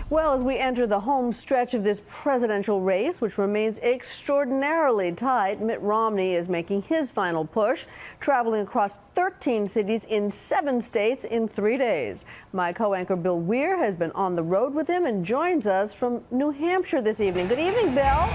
Well, as we enter the home stretch of this presidential race, which remains extraordinarily tight, Mitt Romney is making his final push, traveling across 13 cities in 7 states in 3 days. My co-anchor Bill Weir has been on the road with him and joins us from New Hampshire this evening. Good evening, Bill.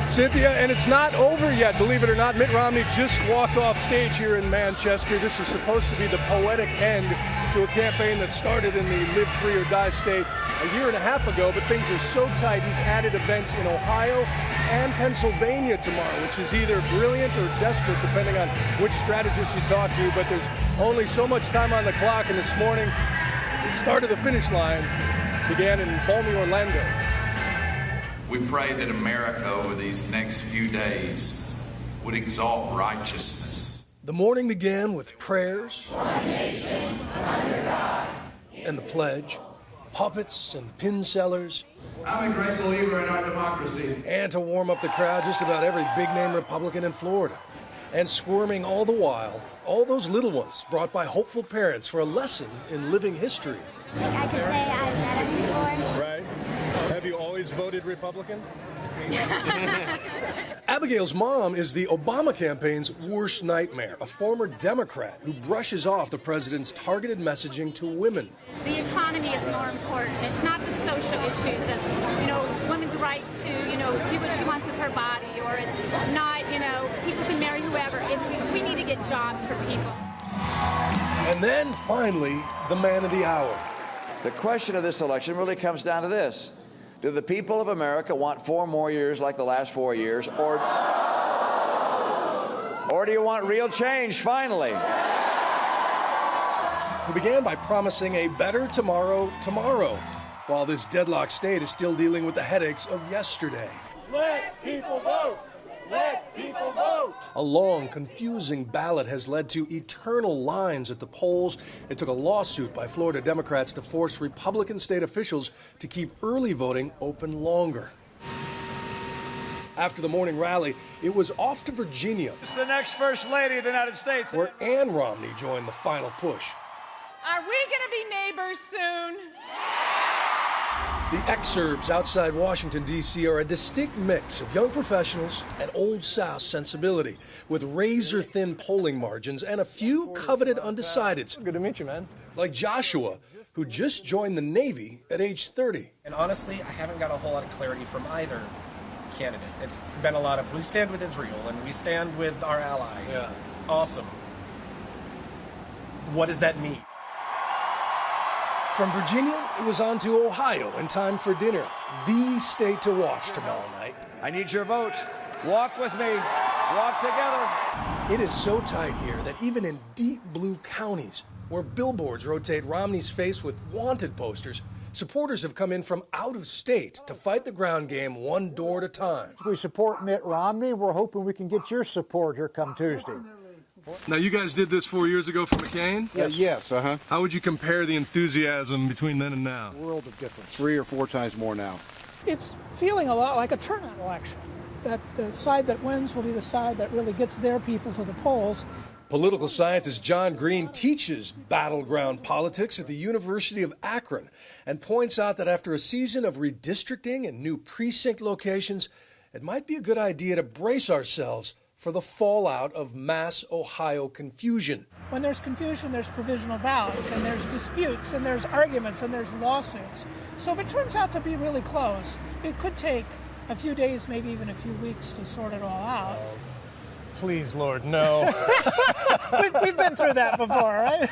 Cynthia, and it's not over yet, believe it or not. Mitt Romney just walked off stage here in Manchester. This is supposed to be the poetic end to a campaign that started in the Live Free or Die state a year and a half ago, but things are so tight, he's added events in Ohio and Pennsylvania tomorrow, which is either brilliant or desperate, depending on which strategist you talk to, but there's only so much time on the clock, and this morning, the start of the finish line began in balmy Orlando. We pray that America over these next few days would exalt righteousness. The morning began with prayers One nation under God. And the pledge, puppets and pin sellers. I'm a great believer in our democracy. And to warm up the crowd, just about every big-name Republican in Florida. And squirming all the while, all those little ones brought by hopeful parents for a lesson in living history. I could say I've met him before. Right? Have you always voted Republican? Abigail's mom is the Obama campaign's worst nightmare, a former Democrat who brushes off the president's targeted messaging to women. The economy is more important. It's not the social issues as, women's right to, do what she wants with her body, or it's not, people can marry whoever. It's we need to get jobs for people. And then, finally, the man of the hour. The question of this election really comes down to this. Do the people of America want 4 more years like the last 4 years, or do you want real change finally? Who began by promising a better tomorrow, while this deadlocked state is still dealing with the headaches of yesterday. Let people vote! Let people vote! A long, confusing ballot has led to eternal lines at the polls. It took a lawsuit by Florida Democrats to force Republican state officials to keep early voting open longer. After the morning rally, it was off to Virginia. It's the next First Lady of the United States, where Ann Romney joined the final push. Are we going to be neighbors soon? The exurbs outside Washington, D.C. are a distinct mix of young professionals and Old South sensibility, with razor-thin polling margins and a few coveted undecideds. Good to meet you, man. Like Joshua, who just joined the Navy at age 30. And honestly, I haven't got a whole lot of clarity from either candidate. It's been a lot of, we stand with Israel and we stand with our ally. Yeah. Awesome. What does that mean? From Virginia, it was on to Ohio in time for dinner. The state to watch tomorrow night. I need your vote. Walk with me. Walk together. It is so tight here that even in deep blue counties, where billboards rotate Romney's face with wanted posters, supporters have come in from out of state to fight the ground game one door at a time. We support Mitt Romney. We're hoping we can get your support here come Tuesday. Now, you guys did this 4 years ago for McCain? Yes. How would you compare the enthusiasm between then and now? World of difference. 3 or 4 times more now. It's feeling a lot like a turnout election, that the side that wins will be the side that really gets their people to the polls. Political scientist John Green teaches battleground politics at the University of Akron and points out that after a season of redistricting and new precinct locations, it might be a good idea to brace ourselves for the fallout of mass Ohio confusion. When there's confusion, there's provisional ballots, and there's disputes, and there's arguments, and there's lawsuits. So if it turns out to be really close, it could take a few days, maybe even a few weeks to sort it all out. Please, Lord, no. We've been through that before, right?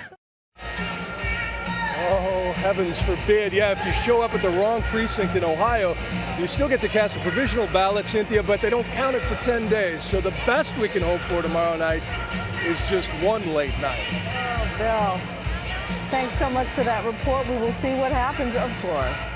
Oh, heavens forbid. Yeah, if you show up at the wrong precinct in Ohio, you still get to cast a provisional ballot, Cynthia, but they don't count it for 10 days. So the best we can hope for tomorrow night is just one late night. Oh, Bill, thanks so much for that report. We will see what happens, of course.